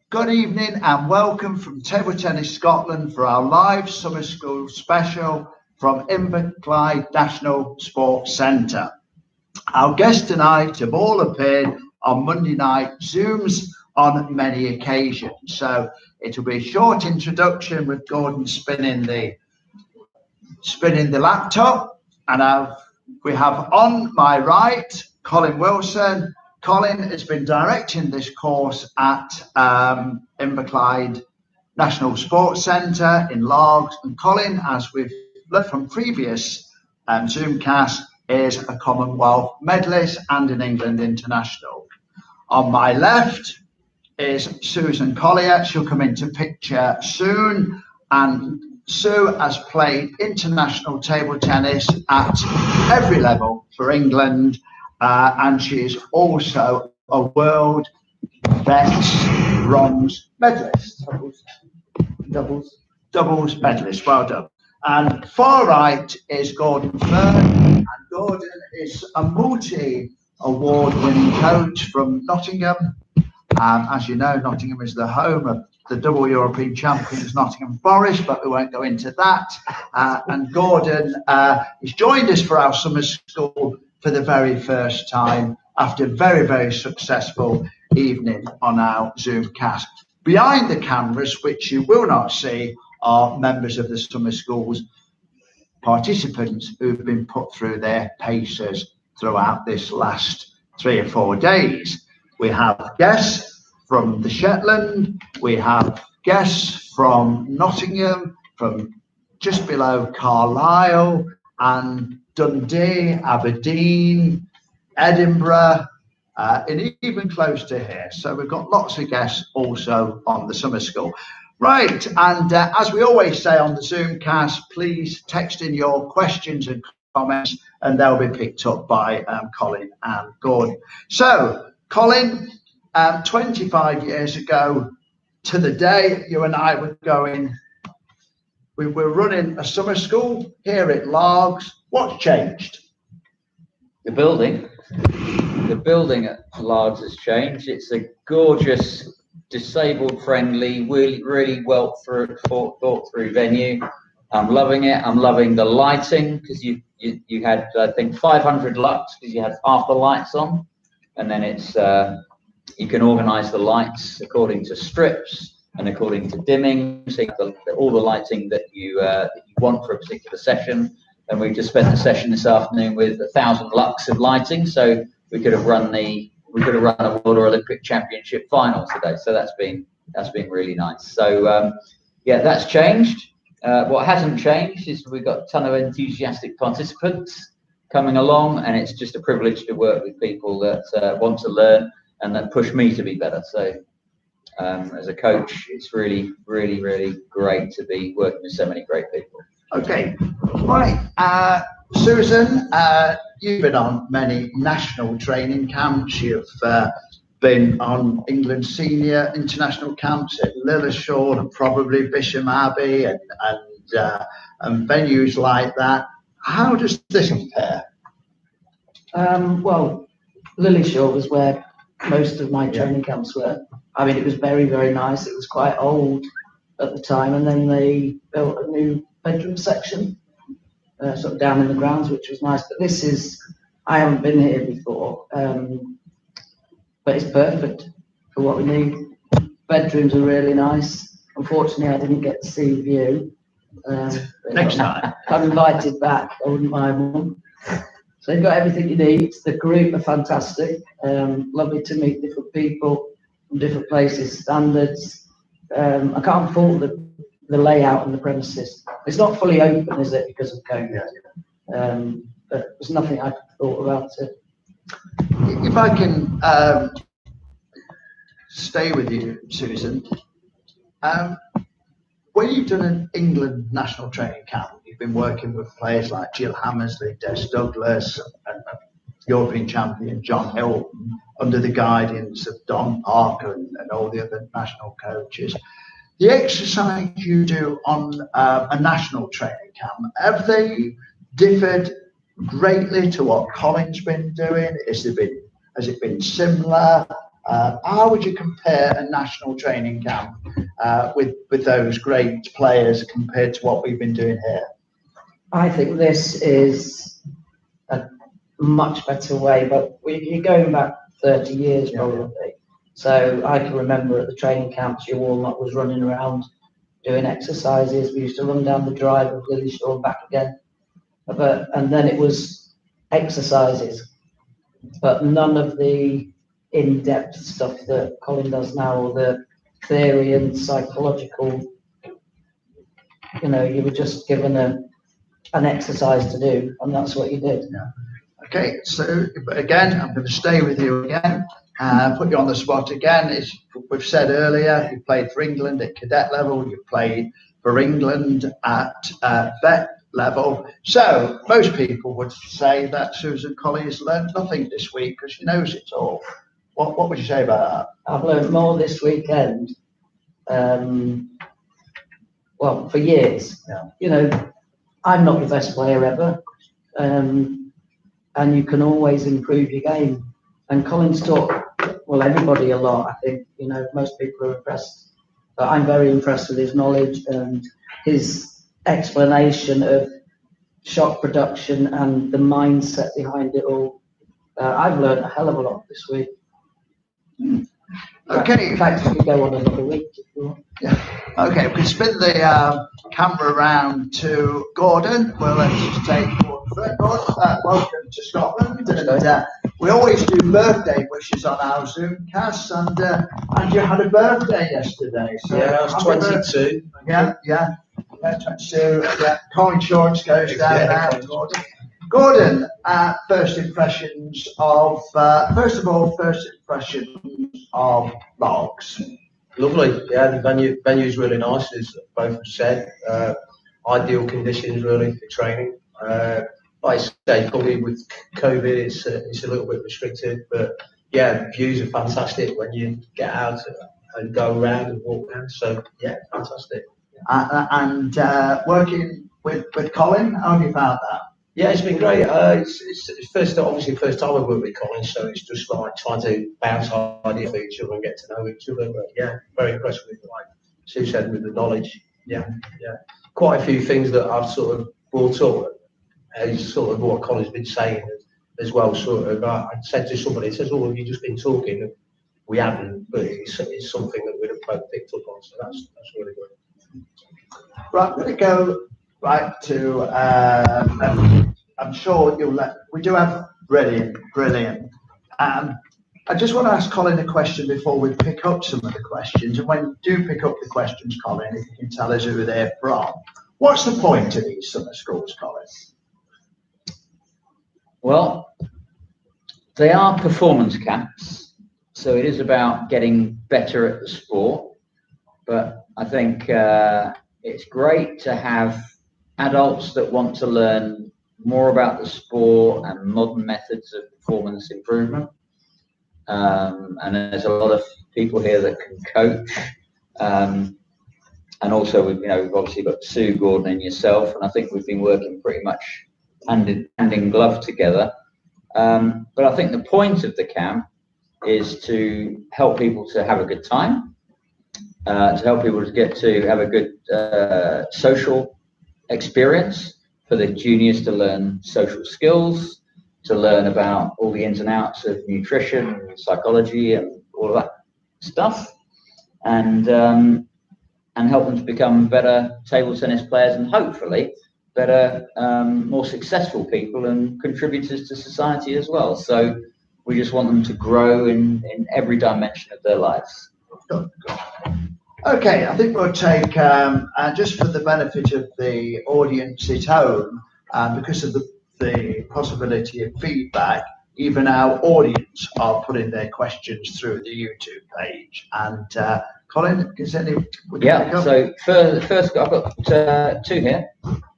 Good evening and welcome from Table Tennis Scotland for our live summer school special from Inverclyde National Sports Centre. Our guests tonight have all appeared on Monday night Zooms on many occasions. So it'll be a short introduction with Gordon spinning the laptop. And we have on my right, Colin Wilson. Colin has been directing this course at Inverclyde National Sports Centre in Largs. And Colin, as we've learned from previous Zoomcasts, is a Commonwealth medalist and an England international. On my left is Susan Collier. She'll come into picture soon. And Sue has played international table tennis at every level for England. And she is also a world vets bronze medalist. Doubles medalist, well done. And far right is Gordon Fern. And Gordon is a multi-award winning coach from Nottingham. As you know, Nottingham is the home of the double European champions, Nottingham Forest, but we won't go into that. And Gordon has joined us for our summer school for the very first time after a very, very successful evening on our Zoomcast. Behind the cameras, which you will not see, are members of the summer school's participants who've been put through their paces throughout this last 3 or 4 days. We have guests from the Shetland, we have guests from Nottingham, from just below Carlisle, and Dundee, Aberdeen, Edinburgh, and even close to here. So we've got lots of guests also on the summer school. Right, and as we always say on the Zoomcast, please text in your questions and comments and they'll be picked up by Colin and Gordon. So, Colin, 25 years ago to the day, you and I were we were running a summer school here at Largs. What's changed? The building at Largs has changed. It's a gorgeous, disabled friendly, really well thought through venue. I'm loving it. I'm loving the lighting because you had, I think, 500 lux because you had half the lights on, and then it's you can organize the lights according to strips and according to dimming, so you have all the lighting that you want for a particular session. And we just spent the session this afternoon with 1,000 lux of lighting, so we could have run a World or Olympic Championship final today. So that's been really nice. So yeah, that's changed. What hasn't changed is we've got a ton of enthusiastic participants coming along, and it's just a privilege to work with people that want to learn and that push me to be better. So as a coach, it's really great to be working with so many great people. Okay, right. Susan, you've been on many national training camps. You've been on England senior international camps at Lilleshall and probably Bisham Abbey and venues like that. How does this compare? Well, Lilleshall was where most of my training camps were. I mean, it was very nice. It was quite old at the time, and then they built a new bedroom section sort of down in the grounds, which was nice. But this is, I haven't been here before, but it's perfect for what we need. Bedrooms are really nice. Unfortunately, I didn't get to see the view. Next time. I'm invited back. I wouldn't mind one. So you've got everything you need. The group are fantastic. Lovely to meet different people from different places, standards. I can't fault the layout and the premises. It's not fully open, is it, because of COVID? But there's nothing I could thought about it. If I can stay with you, Susan, when you've done an England national training camp, you've been working with players like Jill Hammersley, Des Douglas, and European champion John Hilton, under the guidance of Don Parker and all the other national coaches. The exercise you do on a national training camp, have they differed greatly to what Colin's been doing? Has Has it been similar? How would you compare a national training camp with those great players compared to what we've been doing here? I think this is a much better way, but you're going back 30 years probably. So I can remember at the training camps, your Walnut was running around doing exercises. We used to run down the drive of Lillishall and back again. And then it was exercises, but none of the in-depth stuff that Colin does now, or the theory and psychological. You were just given an exercise to do, and that's what you did. Yeah. Okay, so again, I'm going to stay with you again, put you on the spot again. As we've said earlier, you played for England at cadet level, you played for England at vet level. So most people would say that Susan Colley has learned nothing this week because she knows it all. What would you say about that? I've learned more this weekend, well, for years. Yeah. I'm not the best player ever, and you can always improve your game. And Colin's taught, well, everybody a lot. I think, most people are impressed, but I'm very impressed with his knowledge and his explanation of shot production and the mindset behind it all. I've learned a hell of a lot this week. Okay. In fact, we go on another week if you want. Yeah. Okay, we can spin the camera around to Gordon. Well, let's just take Gordon first. Welcome to Scotland. And we always do birthday wishes on our Zoomcast, and you had a birthday yesterday. So yeah, I was 22. Yeah, 22. Yeah, car insurance goes down now, Gordon. Gordon, first impressions of Largs. Lovely, yeah. The venue's really nice, as both have said. Ideal conditions really for training. Like I say, probably with COVID, it's a little bit restricted, but yeah, the views are fantastic when you get out and go around and walk around. So yeah, fantastic. And working with Colin, how have you found that? Yeah, it's been great. It's first time I've worked with Colin, so it's just like trying to bounce ideas off each other and get to know each other. But yeah, very impressed with, like Sue said, with the knowledge. Yeah. Quite a few things that I've sort of brought up is sort of what Colin's been saying as well. Sort of, I said to somebody, it says, "Oh, have you just been talking?" We haven't, but it's something that we'd have both picked up on. So that's really good. Right, I'm going to go right to, I'm sure we do have brilliant. I just want to ask Colin a question before we pick up some of the questions. And when you do pick up the questions, Colin, if you can tell us who they're from. What's the point of these summer schools, Colin? Well, they are performance camps, so it is about getting better at the sport. But I think it's great to have adults that want to learn more about the sport and modern methods of performance improvement. And there's a lot of people here that can coach. And also, we've obviously got Sue, Gordon, and yourself, and I think we've been working pretty much hand in glove together. But I think the point of the camp is to help people to have a good time, to help people to get to have a good social experience, for the juniors to learn social skills, to learn about all the ins and outs of nutrition, psychology, and all of that stuff, and help them to become better table tennis players and hopefully better, more successful people and contributors to society as well. So we just want them to grow in every dimension of their lives. Okay, I think we'll take, just for the benefit of the audience at home, because of the possibility of feedback, even our audience are putting their questions through the YouTube page. And Colin, is there any? Yeah, so first I've got two here.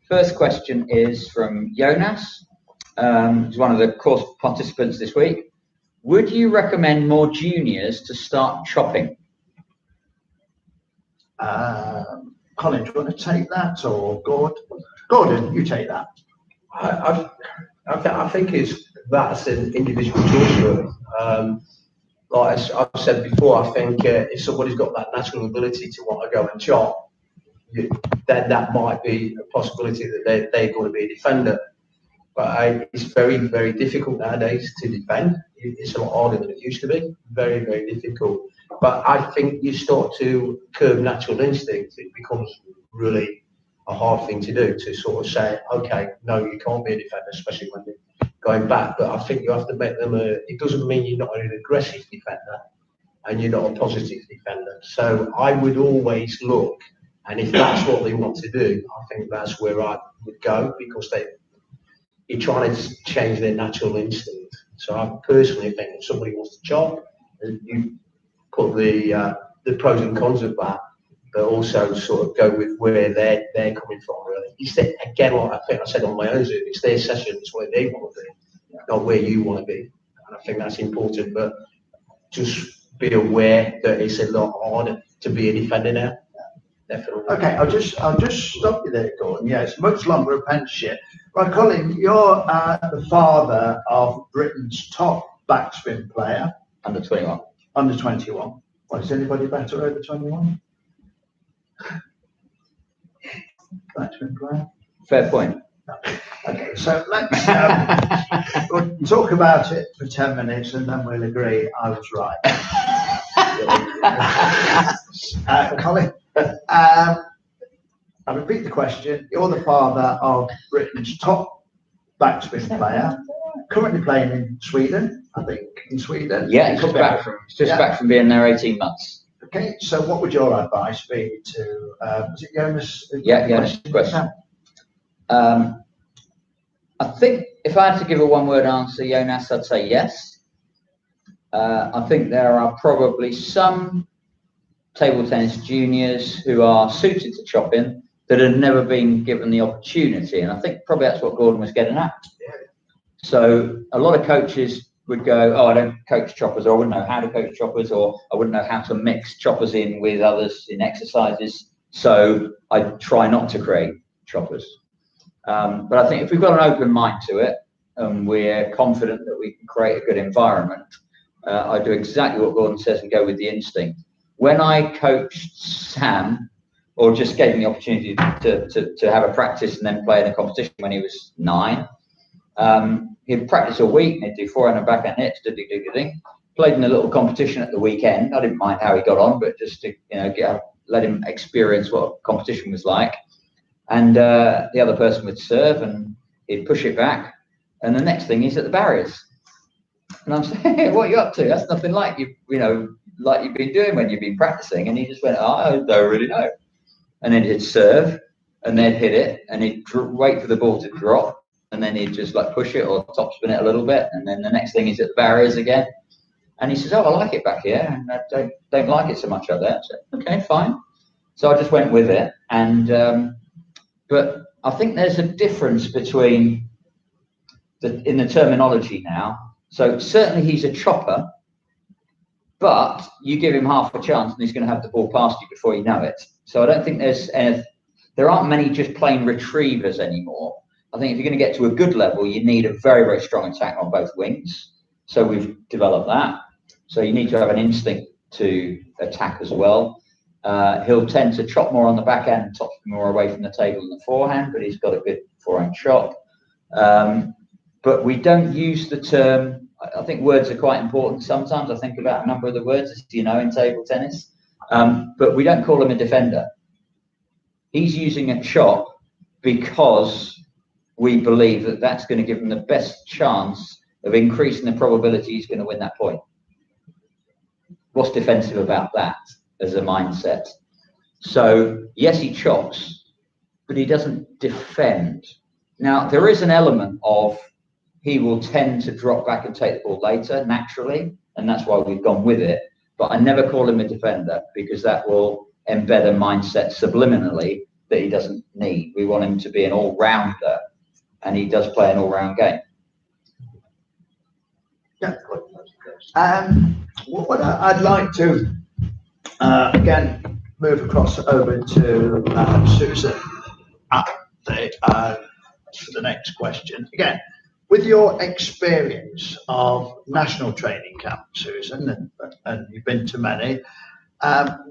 First question is from Jonas, who's one of the course participants this week. Would you recommend more juniors to start chopping? Colin, do you want to take that, or Gordon? Gordon, you take that. I think it's that's an individual choice, really. Like I've said before, I think if somebody's got that natural ability to want to go and chop, then that might be a possibility that they're going to be a defender. But it's very, very difficult nowadays to defend. It's a lot harder than it used to be. Very, very difficult. But I think you start to curb natural instincts. It becomes really a hard thing to do, to sort of say, okay, no, you can't be a defender, especially when they're going back. But I think you have to make them it doesn't mean you're not an aggressive defender and you're not a positive defender. So I would always look, and if that's what they want to do, I think that's where I would go, because you're trying to change their natural instinct. So I personally think if somebody wants to chop, you put the pros and cons of that, but also sort of go with where they're coming from, really. Again, like I think I said on my own Zoom, it's their session, it's where they want to be, not where you want to be. And I think that's important, but just be aware that it's a lot harder to be a defender now. Definitely. Okay, I'll just stop you there, Gordon. Yeah, it's a much longer apprenticeship. Right, Colin, you're the father of Britain's top backspin player. Under 21. Under 21. What, is anybody better over 21? Backspin player? Fair point. Okay, so let's we'll talk about it for 10 minutes and then we'll agree I was right. Colin, I repeat the question. You're the father of Britain's top backspin player, currently playing in Sweden, I think, in Sweden. Yeah, he's back from being there 18 months. Okay, so what would your advice be to, was it Jonas? Jonas' question. I think if I had to give a one-word answer, Jonas, I'd say yes. I think there are probably some table tennis juniors who are suited to chopping that have never been given the opportunity, and I think probably that's what Gordon was getting at. So a lot of coaches would go, oh, I don't coach choppers, or I wouldn't know how to coach choppers, or I wouldn't know how to mix choppers in with others in exercises, so I try not to create choppers. But I think if we've got an open mind to it, and we're confident that we can create a good environment, I do exactly what Gordon says and go with the instinct. When I coached Sam, or just gave him the opportunity to have a practice and then play in a competition when he was 9, he'd practice a week and he'd do forehand and backhand hits, played in a little competition at the weekend. I didn't mind how he got on, but just to let him experience what competition was like. And the other person would serve and he'd push it back, and the next thing he's at the barriers. And I'm saying, hey, what are you up to? That's nothing like like you've been doing when you've been practicing. And he just went, oh, I don't really know. And then he'd serve and then hit it, and he'd wait for the ball to drop, and then he'd just like push it or topspin it a little bit, and then the next thing he's at the barriers again. And he says, oh, I like it back here, and I don't like it so much up there. So, okay, fine. So I just went with it. And but I think there's a difference between in the terminology now. So certainly he's a chopper, but you give him half a chance and he's going to have the ball past you before you know it. So I don't think there aren't many just plain retrievers anymore. I think if you're going to get to a good level, you need a very, very strong attack on both wings. So we've developed that. So you need to have an instinct to attack as well. He'll tend to chop more on the backhand and topspin more away from the table than the forehand, but he's got a good forehand chop. But we don't use the term, I think words are quite important sometimes. I think about a number of the words, as you know, in table tennis. But we don't call him a defender. He's using a chop because we believe that that's going to give him the best chance of increasing the probability he's going to win that point. What's defensive about that as a mindset? So yes, he chops, but he doesn't defend. Now, there is an element of he will tend to drop back and take the ball later naturally, and that's why we've gone with it. But I never call him a defender, because that will embed a mindset subliminally that he doesn't need. We want him to be an all-rounder, and he does play an all-round game. Yeah. What I'd like to again move across over to Susan for the next question. Again, with your experience of national training camps, Susan, and you've been to many,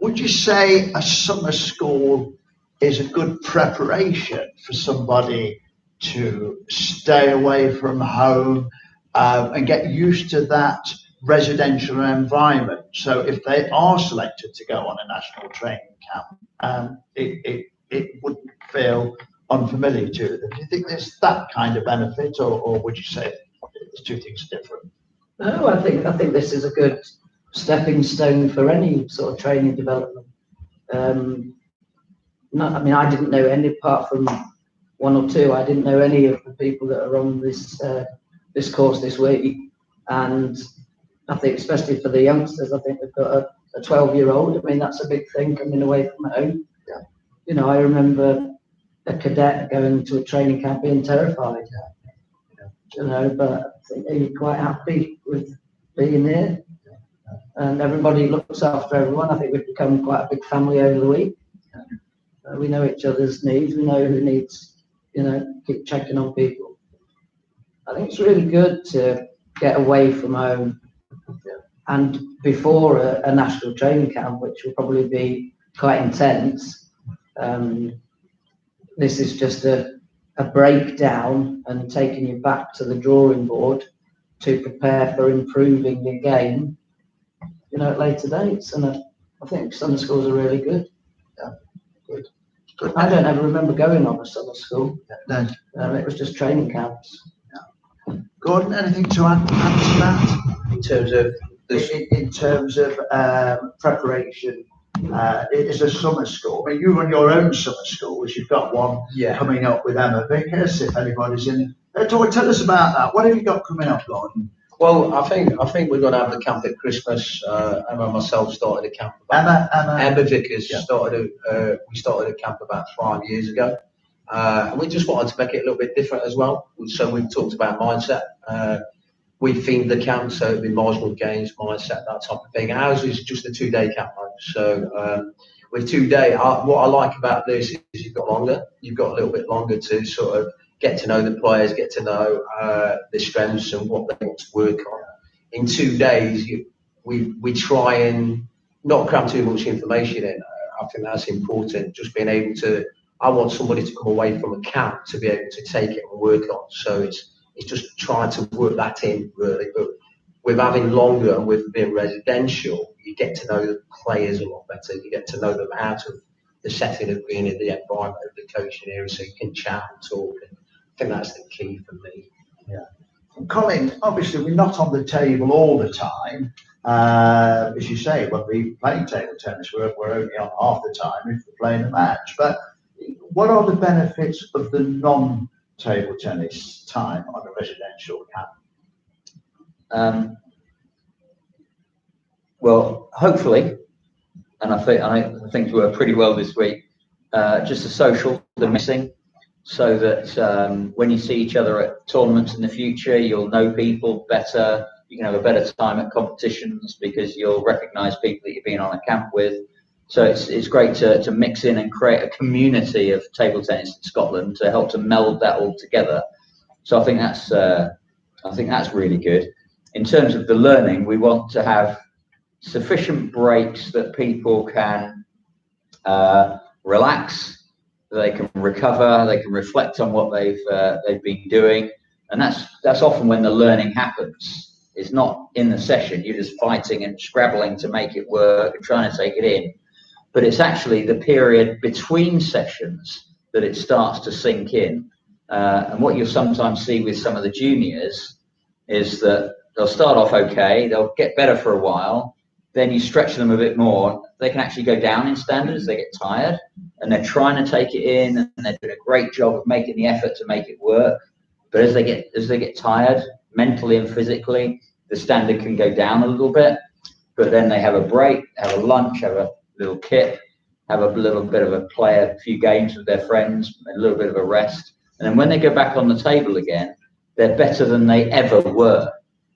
would you say a summer school is a good preparation for somebody to stay away from home and get used to that residential environment? So if they are selected to go on a national training camp, it wouldn't feel unfamiliar to them. Do you think there's that kind of benefit, or would you say it's two things different? No, I think this is a good stepping stone for any sort of training development. I mean, I didn't know any, apart from one or two, I didn't know any of the people that are on this course this week. And I think, especially for the youngsters, I think they've got a 12-year-old. I mean, that's a big thing, coming away from home. Yeah. You know, I remember a cadet going to a training camp being terrified. Yeah. You know, but I think they're quite happy with being here. And everybody looks after everyone. I think we've become quite a big family over the week. We know each other's needs. We know who needs, you know, keep checking on people. I think it's really good to get away from home. And before a national training camp, which will probably be quite intense, this is just a breakdown and taking you back to the drawing board to prepare for improving your game, you know, at later dates. And I think summer schools are really good. Yeah, good. Good. I don't ever remember going on a summer school. No. It was just training camps. Gordon, anything to add to that? In terms of In terms of preparation, it is a summer school. I mean, you run your own summer schools. You've got one coming up with Emma Vickers, if anybody's in. Tell us about that. What have you got coming up, Gordon? Well, I think we're going to have the camp at Christmas. Emma and myself started a camp. Emma Vickers started. We started a camp about 5 years ago, and we just wanted to make it a little bit different as well. So we've talked about mindset. We themed the camp, so it'd be marginal gains, mindset, that type of thing. Ours is just a 2-day camp, so with 2 day, what I like about this is you've got a little bit longer to sort of get to know the players, get to know their strengths and what they want to work on. In 2 days, we try and not cram too much information in. I think that's important, just being able to, I want somebody to come away from a camp to be able to take it and work on. So it's just trying to work that in, really. But with having longer and with being residential, you get to know the players a lot better. You get to know them out of the setting of being in the environment of the coaching area, so you can chat and talk. And I think that's the key for me. Yeah. Colin, obviously we're not on the table all the time. As you say, when we play table tennis, we're only on half the time if we're playing a match. But what are the benefits of the non-table tennis time on a residential camp? Well, hopefully, and I think we were pretty well this week. Just the social, the missing, so that when you see each other at tournaments in the future, you'll know people better. You can have a better time at competitions because you'll recognise people that you've been on a camp with. So it's great to mix in and create a community of table tennis in Scotland to help to meld that all together. So I think that's really good. In terms of the learning, we want to have sufficient breaks that people can relax, they can recover, they can reflect on what they've been doing, and that's often when the learning happens. It's not in the session, you're just fighting and scrabbling to make it work and trying to take it in. But it's actually the period between sessions that it starts to sink in. And what you'll sometimes see with some of the juniors is that they'll start off okay, they'll get better for a while, then you stretch them a bit more, they can actually go down in standards, they get tired, and they're trying to take it in, and they're doing a great job of making the effort to make it work. But as they get tired, mentally and physically, the standard can go down a little bit, but then they have a break, have a lunch, have a little kip, have a little bit of a play, a few games with their friends, a little bit of a rest. And then when they go back on the table again, they're better than they ever were.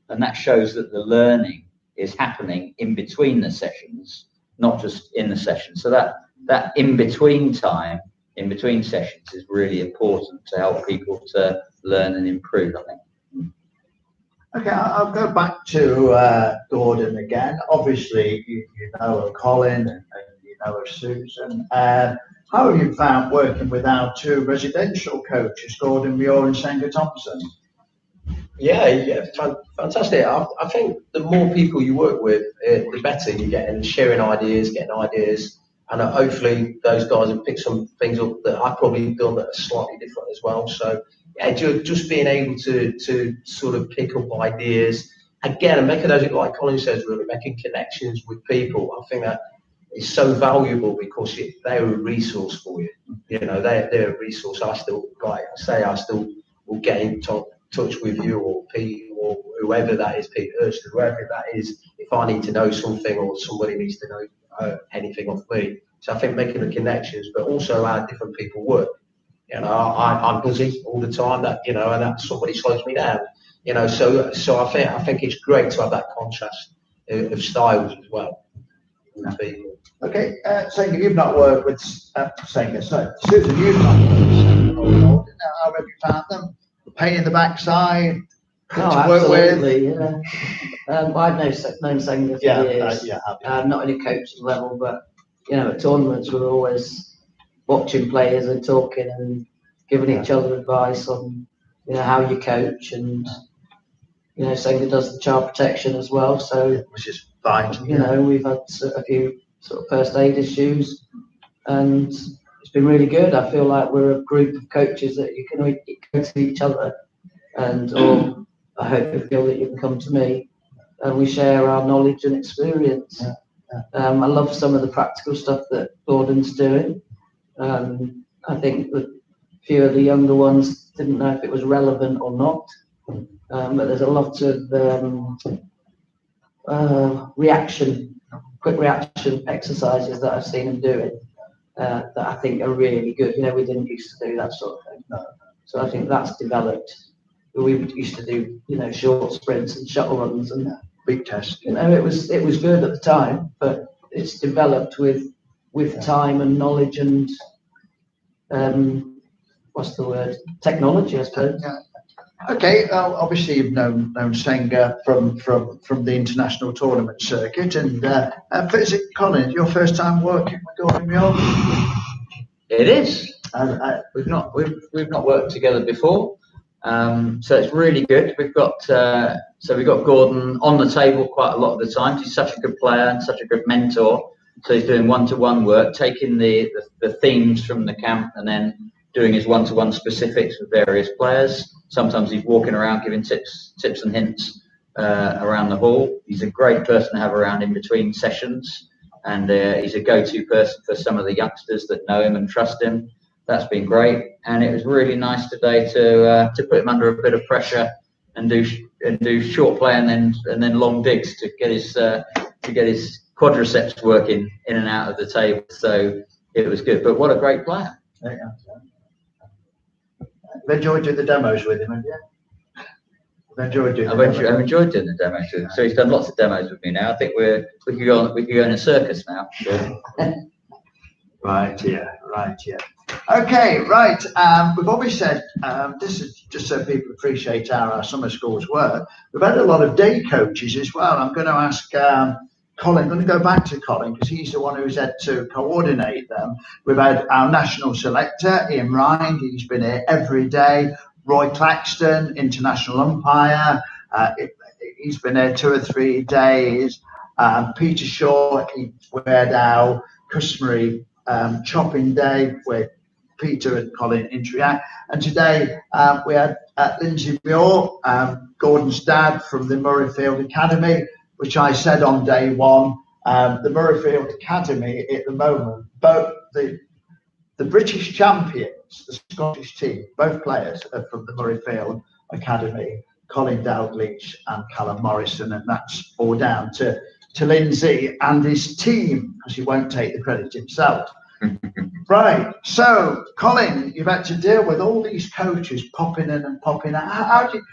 And that shows that the learning is happening in between the sessions, not just in the session. So that in-between time, in between sessions, is really important to help people to learn and improve, I think. Okay, I'll go back to Gordon again. Obviously, you know of Colin and you know of Susan. How have you found working with our two residential coaches, Gordon Muir and Senga Thompson? Yeah, fantastic. I think the more people you work with, the better you get in sharing ideas, getting ideas, and hopefully those guys have picked some things up that I've probably done that are slightly different as well. So yeah, just being able to sort of pick up ideas again and making those, like Colin says, really making connections with people. I think that is so valuable because they're a resource for you. You know, they're a resource. I still, like I say, I still will get in touch with you or Pete or whoever that is, Pete Hurst, whoever that is, if I need to know something or somebody needs to know anything of me. So I think making the connections, but also how different people work. You know, I'm busy all the time. That, you know, and that somebody slows me down. You know, so I think it's great to have that contrast of styles as well with people. Okay, Senga, you've not worked with Senga. So Susan, you've not worked with Senga. How have you found them? Pain in the backside. No, to work absolutely. Yeah. I've known Senga for years. Not in a coaching level, but you know, at tournaments we're always watching players and talking and giving each other advice on, you know, how you coach, and you know, Senga does the child protection as well. So which is fine. You know, we've had a few sort of first aid issues, and it's been really good. I feel like we're a group of coaches that you can go to each other, and or I hope you feel that you can come to me, and we share our knowledge and experience. I love some of the practical stuff that Gordon's doing. I think that a few of the younger ones didn't know if it was relevant or not, but there's a lot of quick reaction exercises that I've seen him doing that I think are really good. You know, we didn't used to do that sort of thing. So I think that's developed. We used to do, you know, short sprints and shuttle runs and big tests. You know, it was good at the time, but it's developed with time and knowledge and what's the word? Technology, I suppose. Yeah. Okay, obviously you've known Senga from the international tournament circuit, and is it, Colin, your first time working with Gordon Muir? It is. We've not worked together before, so it's really good. We've got Gordon on the table quite a lot of the time. He's such a good player and such a good mentor. So he's doing one-to-one work, taking the themes from the camp and then doing his one-to-one specifics with various players. Sometimes he's walking around giving tips and hints around the hall. He's a great person to have around in between sessions, and he's a go-to person for some of the youngsters that know him and trust him. That's been great, and it was really nice today to put him under a bit of pressure and do short play and then long digs to get his quadriceps working in and out of the table. So it was good. But what a great player! I've enjoyed doing the demos with him, have you? I've enjoyed doing the demos with him. So he's done lots of demos with me now. I think we could go in a circus now. So. Right, yeah. Okay, right. We've always said this is just so people appreciate how our summer schools work. We've had a lot of day coaches as well. I'm going to ask Colin. I'm going to go back to Colin because he's the one who's had to coordinate them. We've had our national selector, Ian Ryan. He's been here every day. Roy Claxton, international umpire. He's been here 2 or 3 days. Peter Shaw, we had our customary chopping day where Peter and Colin interact. And today we had Lindsay Muir, Gordon's dad from the Murrayfield Academy, which I said on day one. The Murrayfield Academy at the moment, both the British champions, the Scottish team, both players are from the Murrayfield Academy, Colin Dalgleish and Callum Morrison, and that's all down to Lindsay and his team, because he won't take the credit himself. Right, so Colin, you've had to deal with all these coaches popping in and popping out. How do you,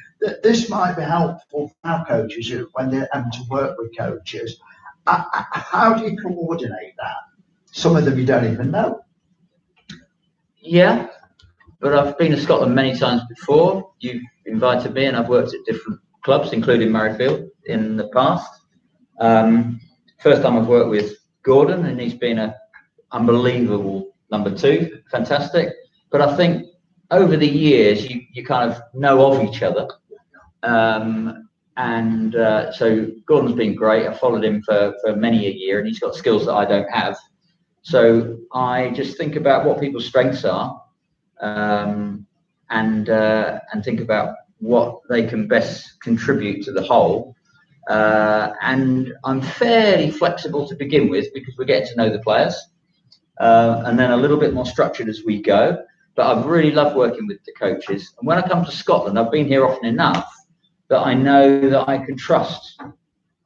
this might be helpful for our coaches when they're having to work with coaches. How do you coordinate that? Some of them you don't even know. Yeah, but I've been to Scotland many times before. You've invited me, and I've worked at clubs, including Murrayfield, in the past. First time I've worked with Gordon, and he's been an unbelievable number 2, fantastic. But I think over the years, you kind of know of each other. So Gordon's been great. I followed him for many a year, and he's got skills that I don't have. So I just think about what people's strengths are, and think about what they can best contribute to the whole. And I'm fairly flexible to begin with because we're getting to know the players, and then a little bit more structured as we go. But I've really loved working with the coaches. And when I come to Scotland, I've been here often enough that I know that I can trust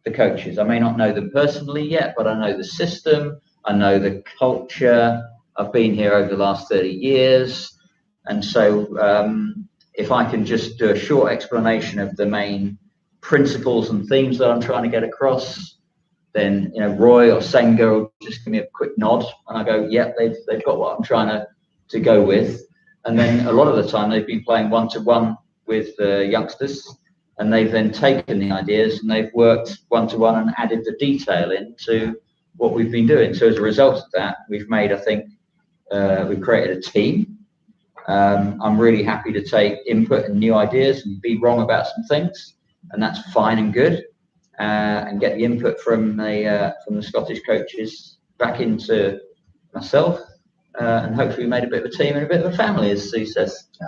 the coaches. I may not know them personally yet, but I know the system, I know the culture. I've been here over the last 30 years. And so if I can just do a short explanation of the main principles and themes that I'm trying to get across, then Roy or Senga will just give me a quick nod, and I go, yeah, they've got what I'm trying to go with. And then a lot of the time they've been playing one-to-one with the youngsters, and they've then taken the ideas and they've worked one-to-one and added the detail into what we've been doing. So as a result of that, we've made, I think, we've created a team. I'm really happy to take input and new ideas and be wrong about some things, and that's fine and good. And get the input from the Scottish coaches back into myself, and hopefully we made a bit of a team and a bit of a family, as Sue says. Yeah.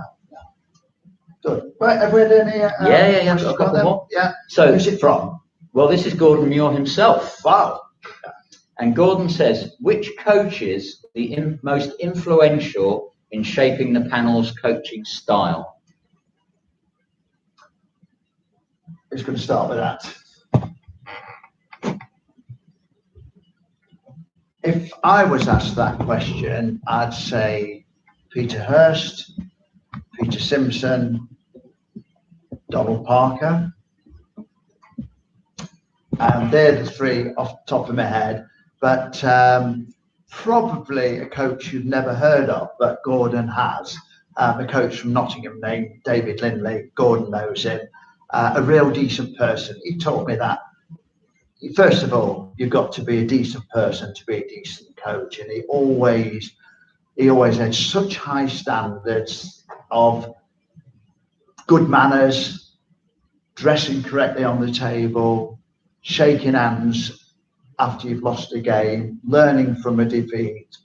Good. Right, have we had any? Yeah. I've got a couple more. Yeah. So, who's it from? Well, this is Gordon Muir himself. Wow. And Gordon says, which coaches are the most influential in shaping the panel's coaching style? Who's going to start with that? If I was asked that question, I'd say Peter Hurst, Peter Simpson, Donald Parker. And they're the 3 off the top of my head. But probably a coach you've never heard of, but Gordon has. A coach from Nottingham named David Lindley. Gordon knows him. A real decent person. He taught me that. First of all, you've got to be a decent person to be a decent coach. And he always had such high standards of good manners, dressing correctly on the table, shaking hands after you've lost a game, learning from a defeat.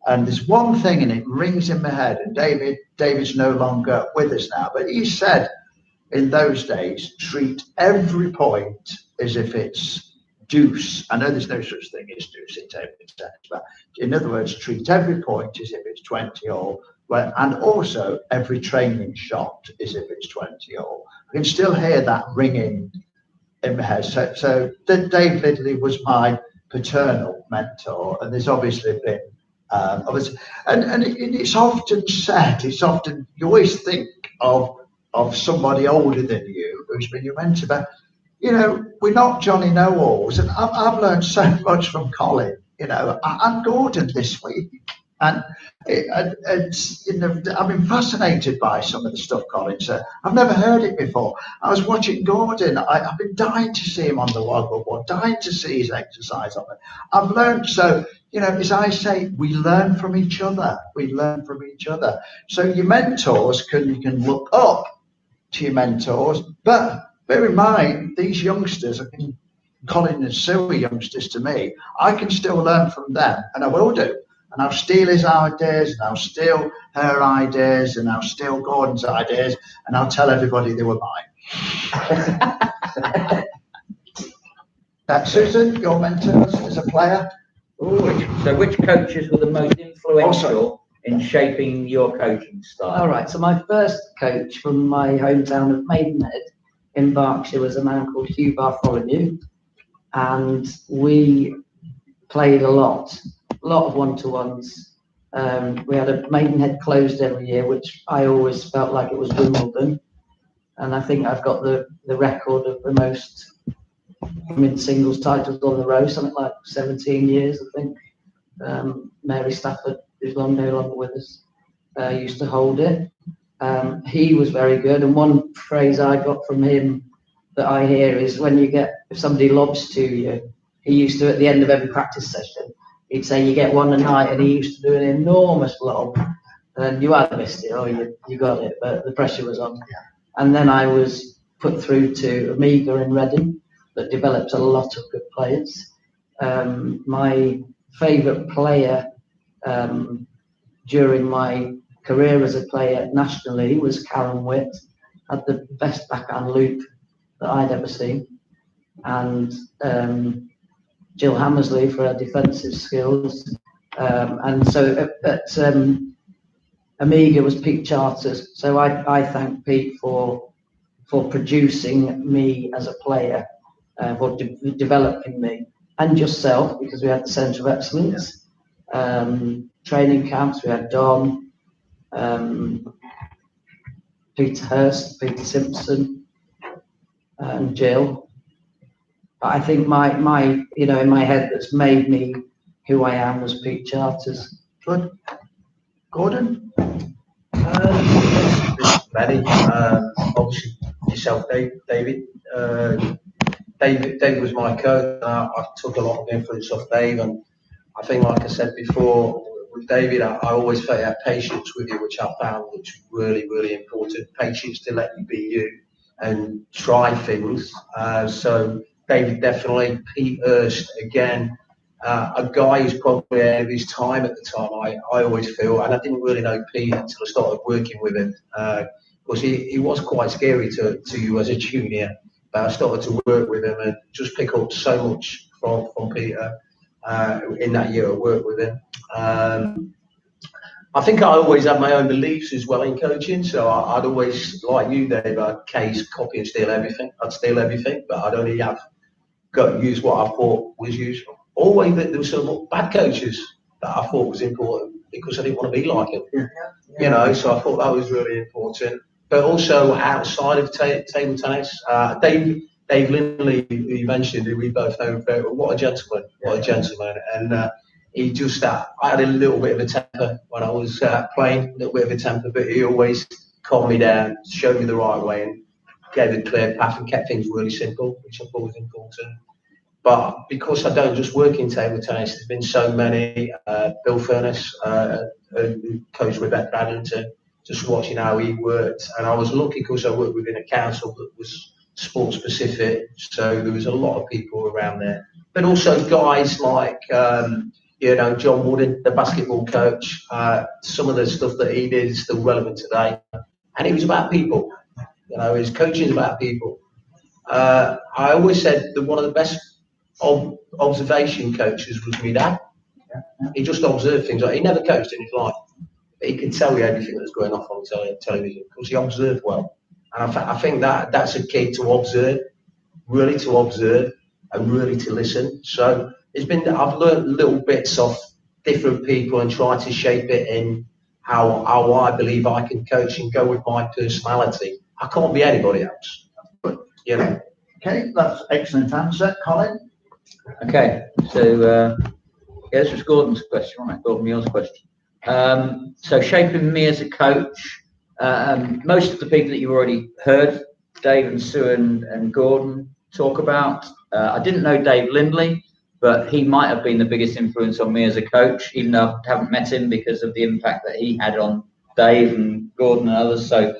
And there's one thing, and it rings in my head, and David's no longer with us now, but he said in those days, treat every point as if it's deuce. I know there's no such thing as deuce in table tennis, but in other words, treat every point as if it's 20 all, and also every training shot as if it's 20 all. I can still hear that ringing in my head. So Dave Lindley was my paternal mentor, and there's obviously been others. And it's often said, you always think of somebody older than you who's been your mentor, but we're not Johnny Know-alls, and I've learned so much from Colin, and Gordon this week, and I've been fascinated by some of the stuff Colin said. I've never heard it before. I was watching Gordon. I've been dying to see him on the woggle board, dying to see his exercise on it. I've learned, so as I say, we learn from each other. So your mentors you can look up to your mentors, but bear in mind, these youngsters, Colin and Sue are youngsters to me. I can still learn from them, and I will do. And I'll steal his ideas, and I'll steal her ideas, and I'll steal Gordon's ideas, and I'll tell everybody they were mine. Susan, your mentors as a player? Which coaches were the most influential in shaping your coaching style? All right, so my first coach from my hometown of Maidenhead in Berkshire was a man called Hugh Bartholomew, and we played a lot of one-to-ones. We had a Maidenhead closed every year, which I always felt like it was Wimbledon, and I think I've got the record of the most mid-singles titles on the row, something like 17 years, I think. Mary Stafford, who's no longer with us, used to hold it. He was very good, and one phrase I got from him that I hear is when if somebody lobs to you, he used to, at the end of every practice session, he'd say, you get one a night, and he used to do an enormous lob, and you had missed it, or you got it, but the pressure was on. And then I was put through to Amiga in Reading, that developed a lot of good players. My favourite player during my career as a player nationally was Karen Witt, had the best backhand loop that I'd ever seen, and Jill Hammersley for her defensive skills, and so at Amiga was Pete Charters. So I thank Pete for producing me as a player, for developing me, and yourself, because we had the Centre of Excellence, training camps. We had Don, Peter Hurst, Peter Simpson, and Jill. But I think my in my head, that's made me who I am, was Pete Charters. Good. Gordon? Many, obviously yourself, David. David was my coach. I took a lot of influence off Dave, and I think, like I said before, with David, I always felt he had patience with you, which I found was really, really important. Patience to let you be you and try things. So David definitely. Pete Hurst again, a guy who's probably ahead of his time at the time. I always feel, and I didn't really know Pete until I started working with him, because he was quite scary to you as a junior. But I started to work with him and just pick up so much from Peter in that year I worked with him. I think I always had my own beliefs as well in coaching, so I'd always, like you, Dave, I'd case, copy and steal everything. I'd steal everything, but I'd only use what I thought was useful. Always there were some bad coaches that I thought was important because I didn't want to be like them. So I thought that was really important. But also outside of table tennis, Dave Lindley, who you mentioned, who we both know very well, what a gentleman. And he just, I had a little bit of a temper when I was playing, a little bit of a temper, but he always calmed me down, showed me the right way, and gave a clear path and kept things really simple, which I thought was important. But because I don't just work in table tennis, there's been so many, Bill Furness, who coached Rebecca Adlington, just watching how he worked. And I was lucky because I worked within a council that was sport specific, so there was a lot of people around there. But also guys like, John Wooden, the basketball coach, some of the stuff that he did is still relevant today. And it was about people, his coaching is about people. I always said that one of the best observation coaches was my dad. He just observed things. He never coached in his life, but he could tell you everything that was going off on television because he observed well. And I think that's a key, to observe, really to observe and really to listen. So I've learned little bits of different people and tried to shape it in how I believe I can coach and go with my personality. I can't be anybody else. Okay, that's excellent answer. Colin? Okay, so this was Gordon's question, right? Gordon Muir's question. So shaping me as a coach, most of the people that you already heard, Dave and Sue and Gordon talk about. I didn't know Dave Lindley, but he might have been the biggest influence on me as a coach, even though I haven't met him, because of the impact that he had on Dave and Gordon and others. So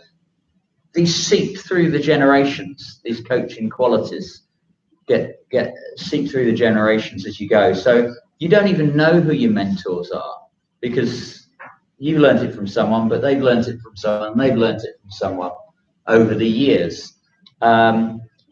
these seep through the generations, these coaching qualities get seep through the generations as you go. So you don't even know who your mentors are, because you learned it from someone, but they've learned it from someone, they've learned it from someone over the years.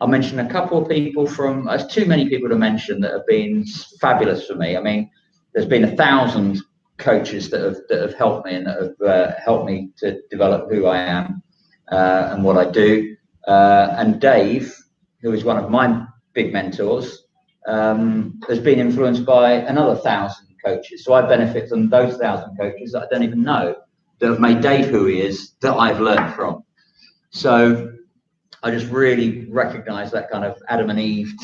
I'll mention a couple of people there's too many people to mention that have been fabulous for me. I mean, there's been 1,000 coaches that have helped me and that have helped me to develop who I am and what I do. And Dave, who is one of my big mentors, has been influenced by another 1,000 coaches. So I benefit from those 1,000 coaches that I don't even know, that have made Dave who he is, that I've learned from. So I just really recognize that kind of Adam and Eve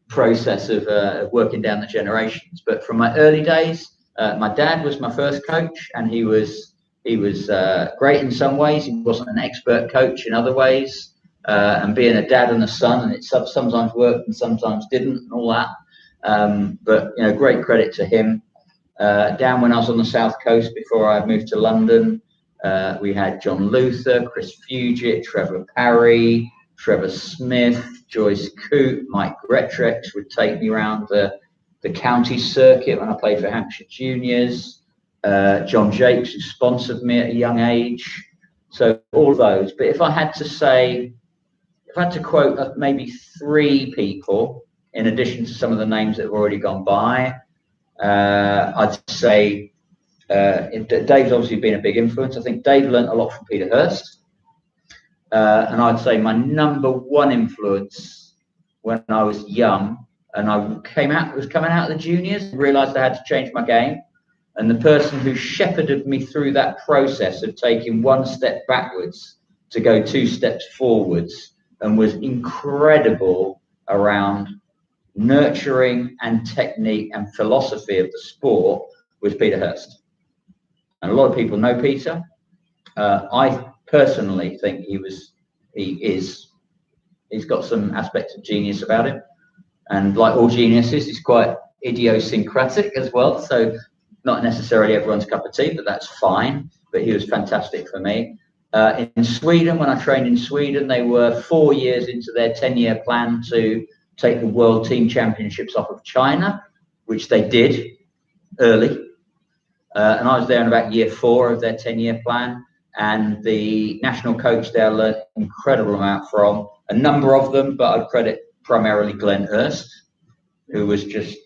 process of working down the generations. But from my early days, my dad was my first coach, and he was great in some ways. He wasn't an expert coach in other ways. and being a dad and a son, and it sometimes worked and sometimes didn't, and all that. But great credit to him. Down when I was on the South Coast before I moved to London, we had John Luther, Chris Fugit, Trevor Parry, Trevor Smith, Joyce Coote, Mike Grettrex would take me around the county circuit when I played for Hampshire Juniors. John Jakes, who sponsored me at a young age. So all those. But if I had to quote maybe 3 people, in addition to some of the names that have already gone by, I'd say Dave's obviously been a big influence. I think Dave learnt a lot from Peter Hurst. And I'd say my number 1 influence when I was young, and I was coming out of the juniors, realised I had to change my game. And the person who shepherded me through that process of taking 1 step backwards to go 2 steps forwards, and was incredible around nurturing and technique and philosophy of the sport, was Peter Hurst. And a lot of people know Peter. I personally think he's got some aspects of genius about him. And like all geniuses, he's quite idiosyncratic as well. So not necessarily everyone's cup of tea, but that's fine. But he was fantastic for me. In Sweden, when I trained in Sweden, they were 4 years into their 10-year plan to take the World Team Championships off of China, which they did early. And I was there in about year 4 of their 10-year plan. And the national coach there learned an incredible amount from a number of them, but I'd credit primarily Glenn Hurst, who was just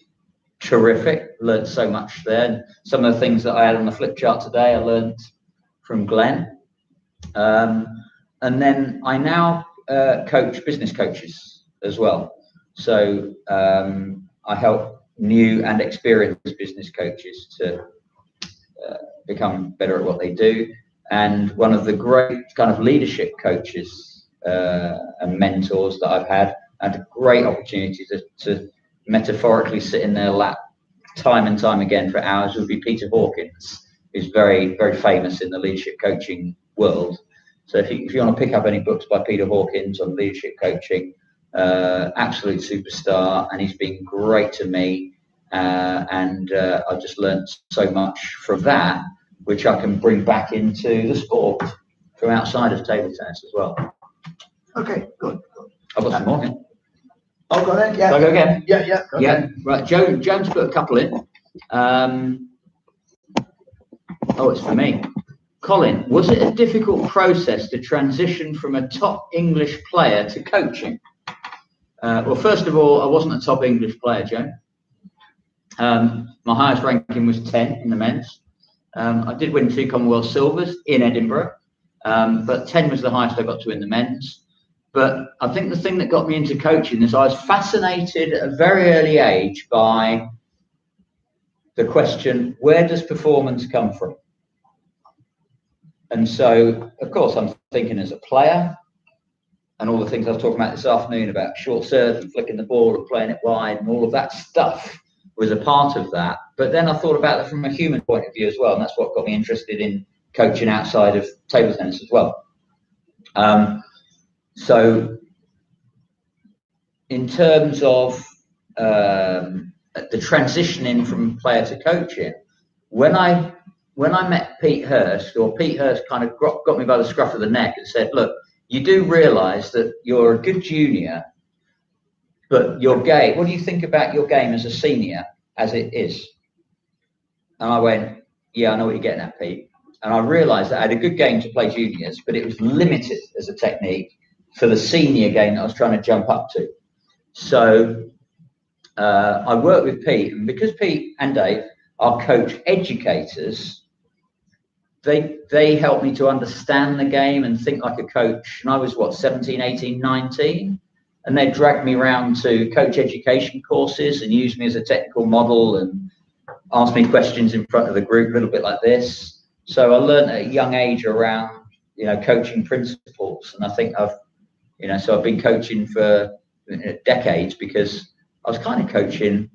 terrific. Learned so much there. And some of the things that I had on the flip chart today, I learned from Glenn. And then I now coach business coaches as well. So I help new and experienced business coaches to become better at what they do. And one of the great kind of leadership coaches and mentors that I've had a great opportunity to metaphorically sit in their lap time and time again for hours would be Peter Hawkins, who's very, very famous in the leadership coaching world. So if you want to pick up any books by Peter Hawkins on leadership coaching, absolute superstar, and he's been great to me. And I've just learned so much from that, which I can bring back into the sport from outside of table tennis as well. Okay, good. I've got some more here. Oh, go ahead. Yeah. Shall I go again? Yeah. Go ahead. Right. Jones put a couple in. It's for me. Colin, was it a difficult process to transition from a top English player to coaching? Well, first of all, I wasn't a top English player, Joe. My highest ranking was 10 in the men's. I did win 2 Commonwealth silvers in Edinburgh, but 10 was the highest I got to in the men's. But I think the thing that got me into coaching is I was fascinated at a very early age by the question, where does performance come from? And so, of course, I'm thinking as a player, and all the things I was talking about this afternoon about short serve and flicking the ball and playing it wide and all of that stuff was a part of that. But then I thought about it from a human point of view as well, and that's what got me interested in coaching outside of table tennis as well. So in terms of the transitioning from player to coaching, when I met Pete Hurst, or Pete Hurst kind of got me by the scruff of the neck and said, look, you do realise that you're a good junior, but your game, what do you think about your game as a senior as it is? And I went, yeah, I know what you're getting at, Pete. And I realised that I had a good game to play juniors, but it was limited as a technique for the senior game that I was trying to jump up to. So I worked with Pete, and because Pete and Dave are coach educators, they helped me to understand the game and think like a coach. And I was, 17, 18, 19? And they dragged me around to coach education courses and used me as a technical model and asked me questions in front of the group, a little bit like this. So I learned at a young age around, coaching principles. And I think I've been coaching for decades, because I was kind of coaching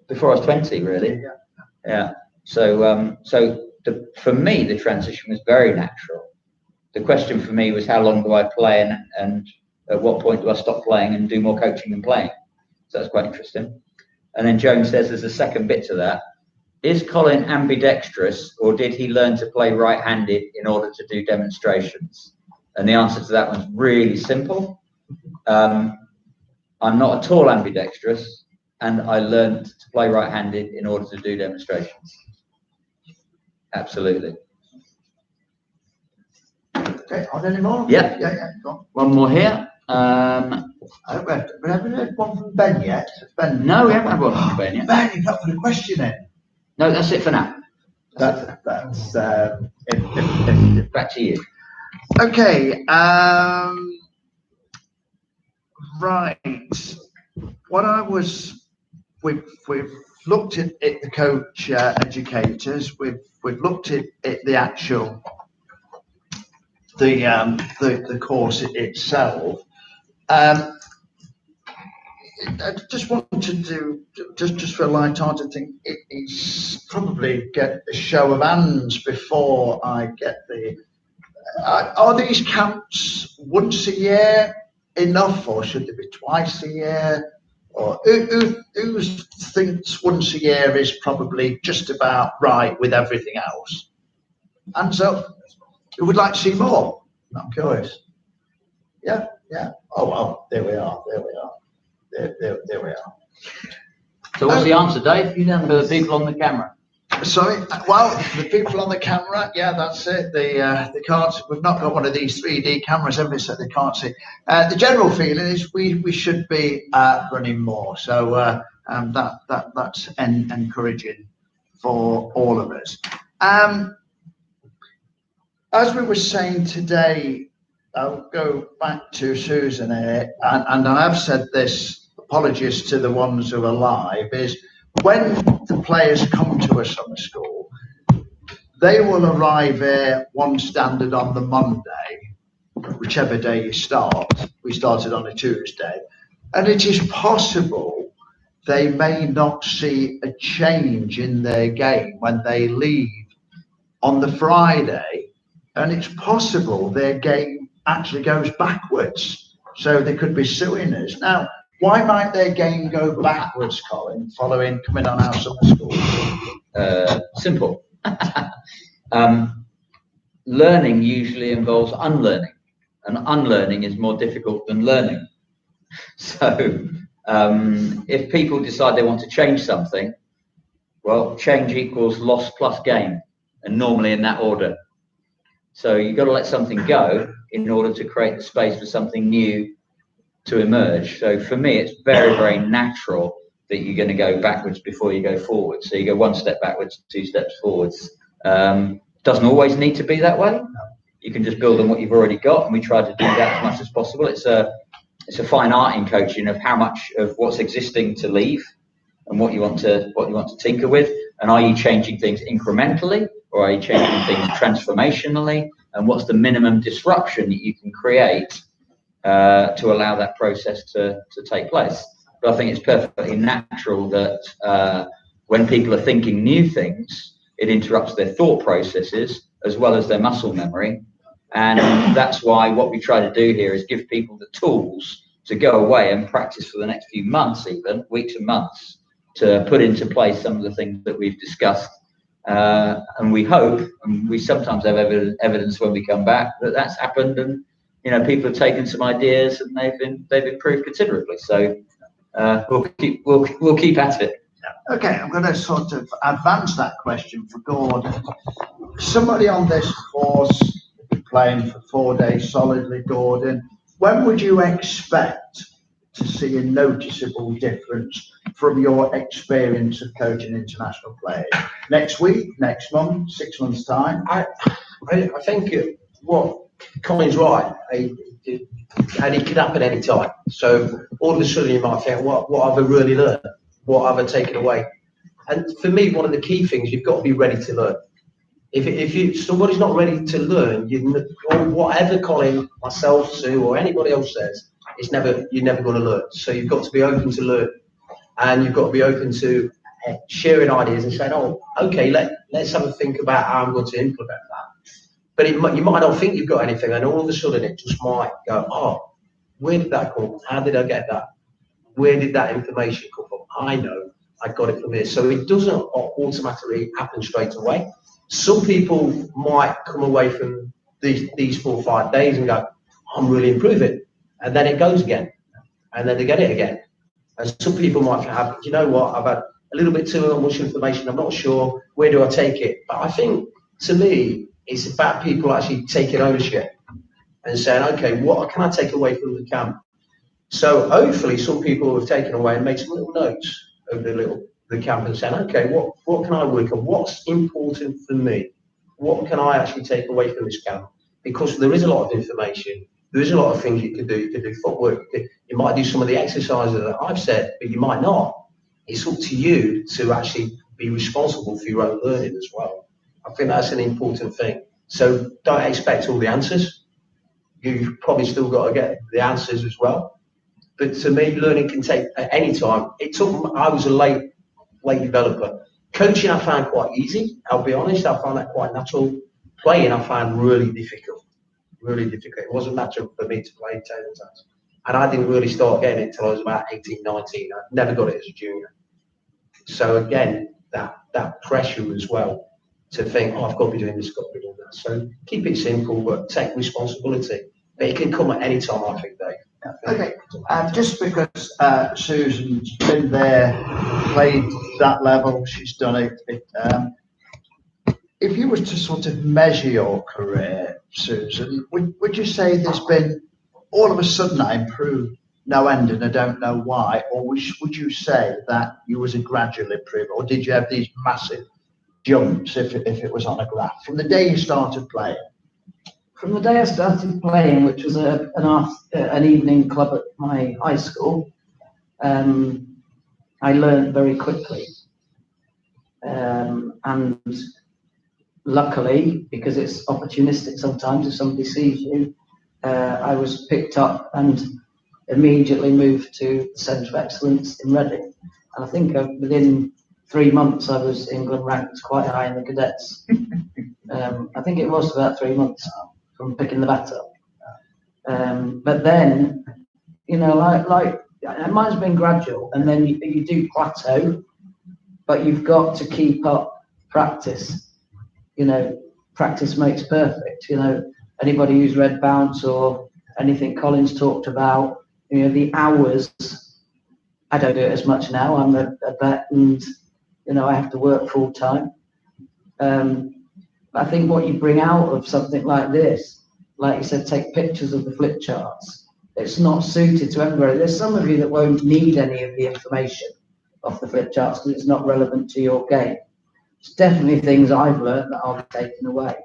before I was 20, really. Yeah. So for me, the transition was very natural. The question for me was, how long do I play, and at what point do I stop playing and do more coaching than playing? So that's quite interesting. And then Joan says there's a second bit to that. Is Colin ambidextrous, or did he learn to play right-handed in order to do demonstrations? And the answer to that one's really simple. I'm not at all ambidextrous, and I learned to play right-handed in order to do demonstrations. Absolutely. Okay, are there any more? Yeah. Yeah, go on. One more here. We haven't heard one from Ben yet. Ben, No, we haven't had one from Ben yet. Ben, you've not put a question in. No, that's it for now. That's Back to you. okay. Right. What I was, we've looked at it, the coach educators. We've looked at it, the actual the course itself. I just wanted to do, just for a light-hearted thing, it's probably get a show of hands before I get the. Are these camps once a year enough, or should they be twice a year? Or who thinks once a year is probably just about right with everything else? And so, who would like to see more? I'm curious. Yeah. Oh well, there we are. There we are. So what's the answer, Dave? For the people on the camera. Sorry. Well, the people on the camera, yeah, that's it. They can't. We've not got one of these 3D cameras, have we? So they can't see. The general feeling is we should be running more. So that's encouraging for all of us. As we were saying today, I'll go back to Susan here, and I have said this. Apologies to the ones who are live. Is when the players come to a summer school, they will arrive here one standard on the Monday, whichever day you start. We started on a Tuesday, and it is possible they may not see a change in their game when they leave on the Friday, and it's possible their game actually goes backwards. So they could be suing us. Now, why might their game go backwards, Colin, following coming on our summer school? Simple. Learning usually involves unlearning, and unlearning is more difficult than learning. So if people decide they want to change something, well, change equals loss plus gain, and normally in that order. So you've got to let something go in order to create the space for something new to emerge. So for me, it's very, very natural that you're going to go backwards before you go forward. So you go one step backwards, two steps forwards. Doesn't always need to be that way. You can just build on what you've already got, and we try to do that as much as possible. It's a fine art in coaching of how much of what's existing to leave and what you want to tinker with, and are you changing things incrementally, or are you changing things transformationally, and what's the minimum disruption that you can create to allow that process to take place. But I think it's perfectly natural that when people are thinking new things, it interrupts their thought processes as well as their muscle memory. And that's why what we try to do here is give people the tools to go away and practice for the next few months, even weeks and months, to put into place some of the things that we've discussed. And we hope, and we sometimes have evidence when we come back, that that's happened, and people have taken some ideas and they've improved considerably. So we'll keep at it. Okay, I'm going to sort of advance that question for Gordon. Somebody on this course playing for 4 days solidly, Gordon, when would you expect to see a noticeable difference from your experience of coaching international players? Next week, next month, 6 months' time? I think what Colin's right, and it could happen any time. So all of a sudden you might think, what have I really learned? What have I taken away? And for me, one of the key things, you've got to be ready to learn. If somebody's not ready to learn, or whatever Colin, myself, Sue, or anybody else says, you're never going to learn. So you've got to be open to learn, and you've got to be open to sharing ideas and saying, oh, okay, let's have a think about how I'm going to implement that. But you might not think you've got anything, and all of a sudden it just might go, oh, where did that come from? How did I get that? Where did that information come from? I know I got it from here. So it doesn't automatically happen straight away. Some people might come away from these 4 or 5 days and go, I'm really improving. And then it goes again. And then they get it again. And some people might have, you know what, I've had a little bit too much information, I'm not sure, where do I take it? But I think, to me, it's about people actually taking ownership and saying, okay, what can I take away from the camp? So hopefully some people have taken away and made some little notes of the camp and saying, okay, what can I work on? What's important for me? What can I actually take away from this camp? Because there is a lot of information. There is a lot of things you can do. You can do footwork. You might do some of the exercises that I've said, but you might not. It's up to you to actually be responsible for your own learning as well. I think that's an important thing. So don't expect all the answers. You've probably still got to get the answers as well. But to me, learning can take at any time. I was a late developer. Coaching I found quite easy. I'll be honest, I found that quite natural. Playing I found really difficult. Really difficult. It wasn't natural for me to play table tennis. And I didn't really start getting it until I was about 18, 19. I never got it as a junior. So again, that pressure as well to think, oh, I've got to be doing this, got to be doing that. So keep it simple, but take responsibility. But it can come at any time, I think, Dave. Okay, just because Susan's been there, played that level, she's done it. If you were to sort of measure your career, Susan, would you say there's been all of a sudden that improved no end and I don't know why, or would you say that you was a gradual improvement, or did you have these massive jumps if it was on a graph from the day you started playing? From the day I started playing, which was an evening club at my high school, I learned very quickly. And luckily, because it's opportunistic sometimes, if somebody sees you, I was picked up and immediately moved to the Centre of Excellence in Reading. And I think within 3 months I was England ranked quite high in the cadets. I think it was about 3 months from picking the bat up. But then, you know, like mine's been gradual, and then you do plateau, but you've got to keep up practice. You know, practice makes perfect. You know, anybody who's read Bounce or anything Collins talked about, you know, the hours, I don't do it as much now. I'm a vet and, you know, I have to work full time. But I think what you bring out of something like this, like you said, take pictures of the flip charts. It's not suited to everybody. There's some of you that won't need any of the information off the flip charts because it's not relevant to your game. It's definitely things I've learned that I'll be taking away.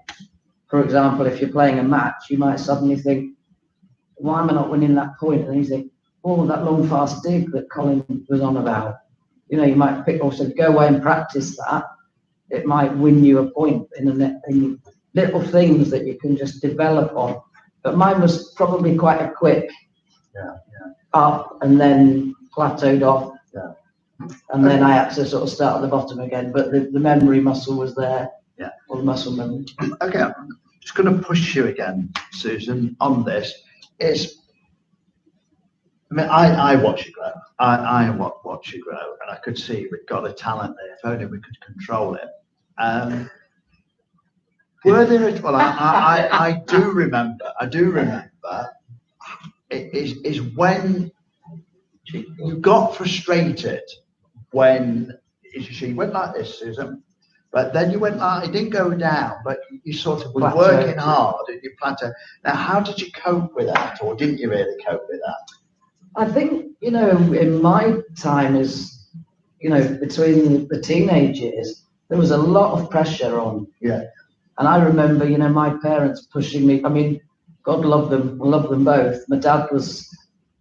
For example, if you're playing a match, you might suddenly think, why am I not winning that point? And you think, oh, that long fast dig that Colin was on about. You know, you might pick also go away and practice that. It might win you a point in little things that you can just develop on. But mine was probably quite a quick up and then plateaued off. Yeah. And then I had to sort of start at the bottom again. But the memory muscle was there. Yeah. Or the muscle memory. Okay, I'm just going to push you again, Susan, on this. I mean, I watch you grow. I watch you grow, and I could see we've got a talent there. If only we could control it. Were there? Well, I do remember. Is when you got frustrated when you went like this, Susan. But then you went like, it didn't go down, but you sort of were working hard and you plateau. Now, how did you cope with that, or didn't you really cope with that? I think, you know, in my time as, you know, between the teenage years, there was a lot of pressure on. Yeah. And I remember, you know, my parents pushing me. I mean, God love them both. My dad was,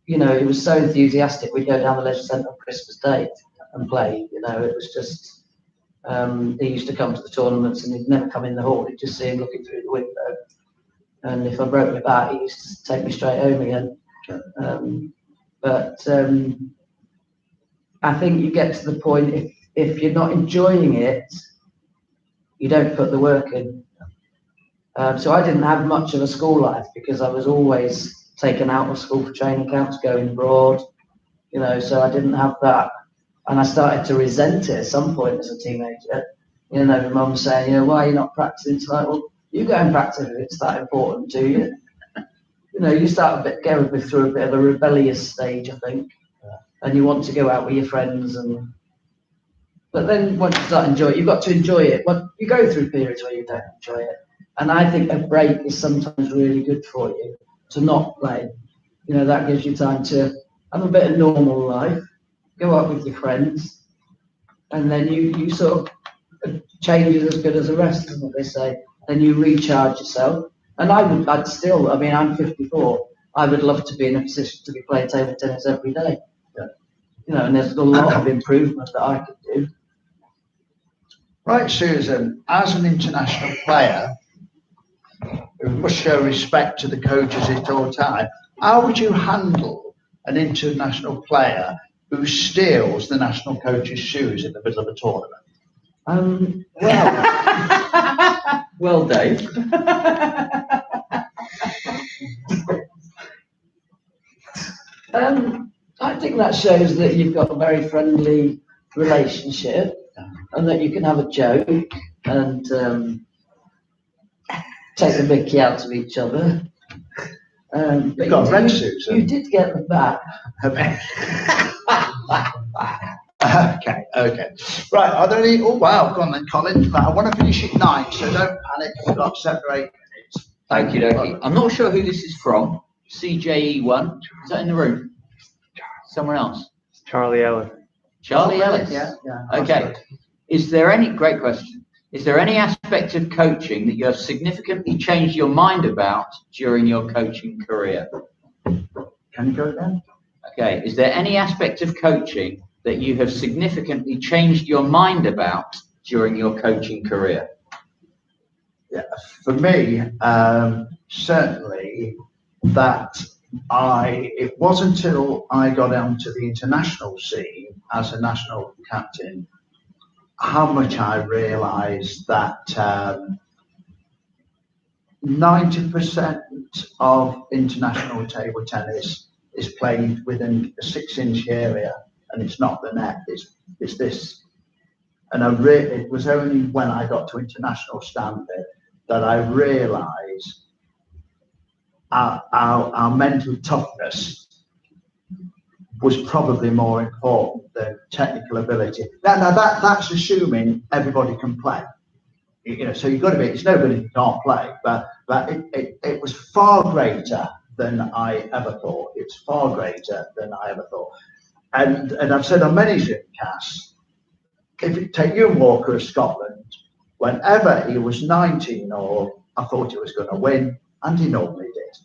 you know, he was so enthusiastic. We'd go down the leisure centre on Christmas Day and play. You know, it was just. He used to come to the tournaments and he'd never come in the hall. He'd just see him looking through the window. And if I broke my bat, he used to take me straight home again. But I think you get to the point, if you're not enjoying it, you don't put the work in. So I didn't have much of a school life because I was always taken out of school for training camps, going abroad, you know, so I didn't have that. And I started to resent it at some point as a teenager. You know, my mum saying, you know, why are you not practicing? It's like, well, you go and practice if it's that important to you. You know, you start going through a bit of a rebellious stage, I think, and you want to go out with your friends. But then once you start enjoying it, you've got to enjoy it. But you go through periods where you don't enjoy it. And I think a break is sometimes really good for you to not play. You know, that gives you time to have a bit of normal life, go out with your friends, and then you sort of change is as good as the rest, is what they say. Then you recharge yourself. And I'd still, I mean, I'm 54. I would love to be in a position to be playing table tennis every day. Yeah. You know, and there's a lot of improvement that I could do. Right, Susan, as an international player, who must show respect to the coaches at all time, how would you handle an international player who steals the national coach's shoes in the middle of a tournament? Well, Dave. I think that shows that you've got a very friendly relationship and that you can have a joke and take the mickey out of each other. But You've got red shoes. You did get them back. Okay. Right, are there any? Oh, wow, go on then, Colin. Right, I want to finish at 9, so don't panic. We've got 7 or 8 minutes. Okie dokie. I'm not sure who this is from. CJE1. Is that in the room? Someone else? Charlie Ellis. Charlie Ellis? Yeah. Okay. Is there any, great question, is there any aspect of coaching that you have significantly changed your mind about during your coaching career? Can you go again? Okay. Is there any aspect of coaching that you have significantly changed your mind about during your coaching career? Yeah, for me, certainly that it wasn't until I got onto the international scene as a national captain how much I realised that 90% of international table tennis is played within a 6-inch area, and it's not the net, it's this. And it was only when I got to international standard that I realised our mental toughness was probably more important than technical ability. Now that's assuming everybody can play. You know, so you've got to be. It's nobody who can't play, but it was far greater than I ever thought. It's far greater than I ever thought. And I've said on many Zoomcasts, if you take Ewan Walker of Scotland, whenever he was 19 or I thought he was going to win, and he normally did.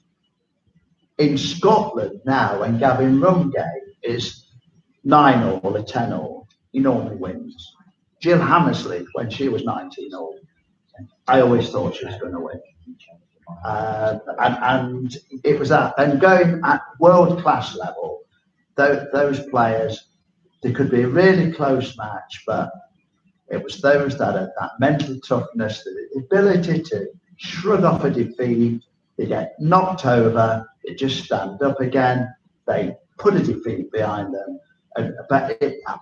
In Scotland now, when Gavin Rumgay is 9 or 10 or, he normally wins. Jill Hammersley, when she was 19 or, I always thought she was going to win. And it was that. And going at world class level, those players, there could be a really close match, but it was those that had that mental toughness, the ability to shrug off a defeat, they get knocked over, they just stand up again, they put a defeat behind them.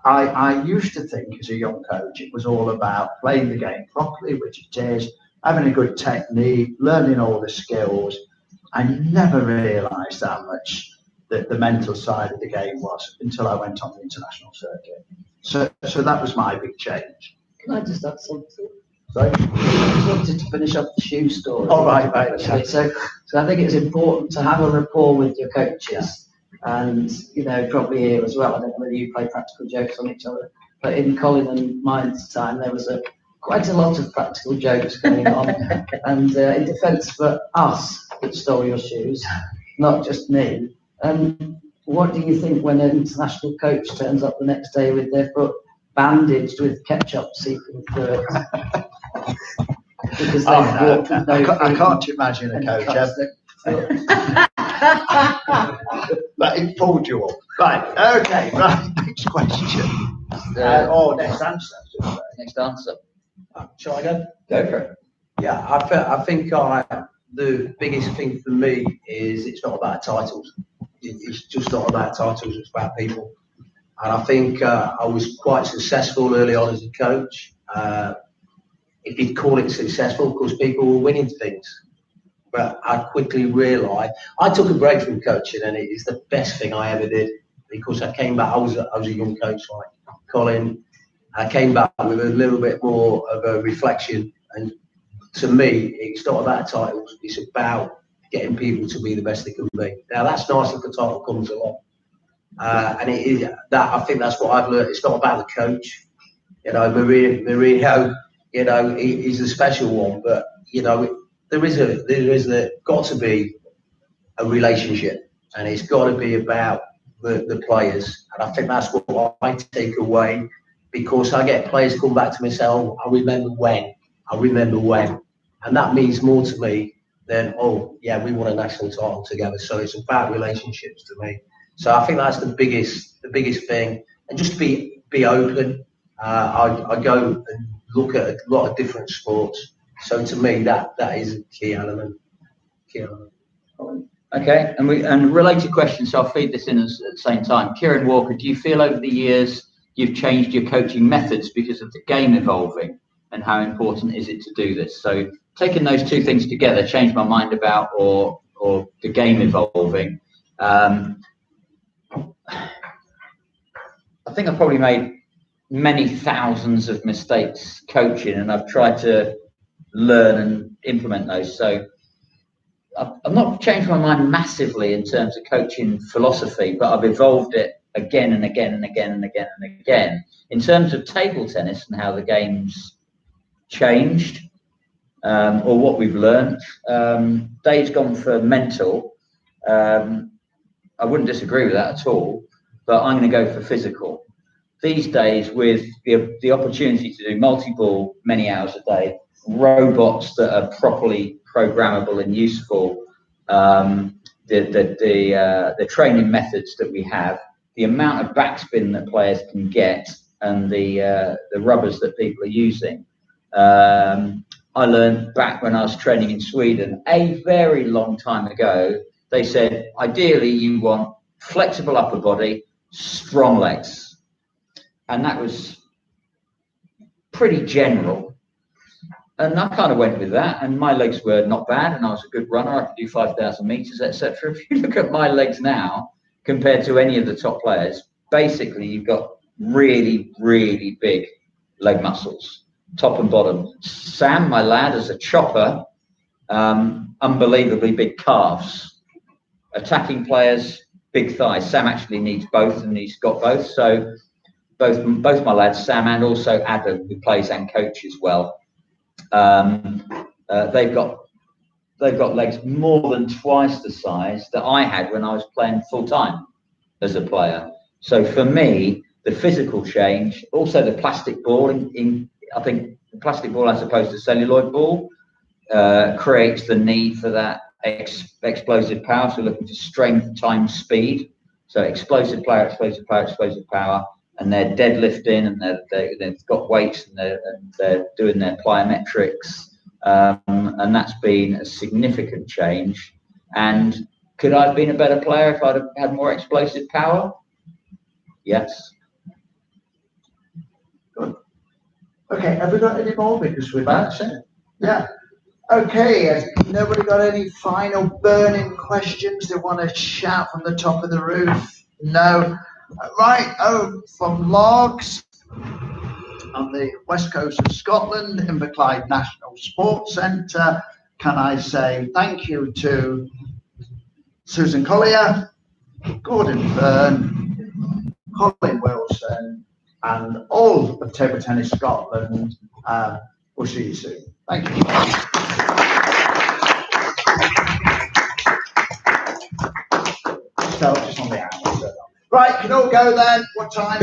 I used to think as a young coach it was all about playing the game properly, which it is, having a good technique, learning all the skills. I never realised how much the mental side of the game was until I went on the international circuit. So that was my big change. Can I just add something? Sorry? I just wanted to finish off the shoe story. Oh, right. So I think it's important to have a rapport with your coaches. And, you know, probably here as well, I don't know whether you play practical jokes on each other, but in Colin and mine's time, there was quite a lot of practical jokes going on. And in defence for us that stole your shoes, not just me. What do you think when an international coach turns up the next day with their foot bandaged with ketchup seeping through it? Because I can't imagine a coach ever. But it pulled you up. Right, okay, right, next question. Next answer. Next answer. Shall I go? Go for it. Yeah, I think the biggest thing for me is it's not about titles. It's just not about titles. It's about people. And I think I was quite successful early on as a coach. If you'd call it successful, because people were winning things. But I quickly realised I took a break from coaching, and it is the best thing I ever did because I came back. I was a young coach like Colin. I came back with a little bit more of a reflection, and to me, it's not about titles. It's about getting people to be the best they can be. Now that's nice if the title comes along, and it is that. I think that's what I've learned. It's not about the coach. You know, Mourinho. You know, he's a special one, but you know, there is got to be a relationship, and it's got to be about the players. And I think that's what I take away, because I get players come back to me and say, "Oh, I remember when," and that means more to me than, "Oh, yeah, we won a national title together." So it's about relationships to me. So I think that's the biggest thing, and just be open. I go and look at a lot of different sports. So to me, that is a key element. Okay, and related questions, so I'll feed this in at the same time. Kieran Walker, do you feel over the years you've changed your coaching methods because of the game evolving, and how important is it to do this? So taking those two things together, change my mind about or the game evolving. I think I've probably made many thousands of mistakes coaching, and I've tried to learn and implement those. So I've not changed my mind massively in terms of coaching philosophy, but I've evolved it again and again and again and again and again. In terms of table tennis and how the game's changed, or what we've learned, Dave's gone for mental. I wouldn't disagree with that at all, but I'm going to go for physical. These days, with the opportunity to do multi-ball many hours a day, robots that are properly programmable and useful, the training methods that we have, the amount of backspin that players can get, and the rubbers that people are using. I learned back when I was training in Sweden a very long time ago, they said ideally you want flexible upper body, strong legs. And that was pretty general. And I kind of went with that, and my legs were not bad, and I was a good runner. I could do 5,000 meters, etc. If you look at my legs now compared to any of the top players, basically you've got really, really big leg muscles, top and bottom. Sam, my lad, as a chopper, unbelievably big calves. Attacking players, big thighs. Sam actually needs both, and he's got both. So both my lads, Sam and also Adam, who plays and coaches well, they've got legs more than twice the size that I had when I was playing full time as a player. So for me, the physical change, also the plastic ball, I think the plastic ball as opposed to celluloid ball, creates the need for that explosive power. So looking for strength times speed. So explosive power, explosive power, explosive power. And they're deadlifting, and they've got weights, and they're doing their plyometrics, and that's been a significant change. And could I have been a better player if I'd have had more explosive power? Yes. Good. Okay, have we got any more? Because we're That's it. Yeah. Okay, has nobody got any final burning questions they want to shout from the top of the roof? No. Right, from Largs on the west coast of Scotland, Inverclyde National Sports Centre, can I say thank you to Susan Collier, Gordon Byrne, Colin Wilson, and all of Table Tennis Scotland. We'll see you soon. Thank you. So, just on the hour. Right, can all go then. What time?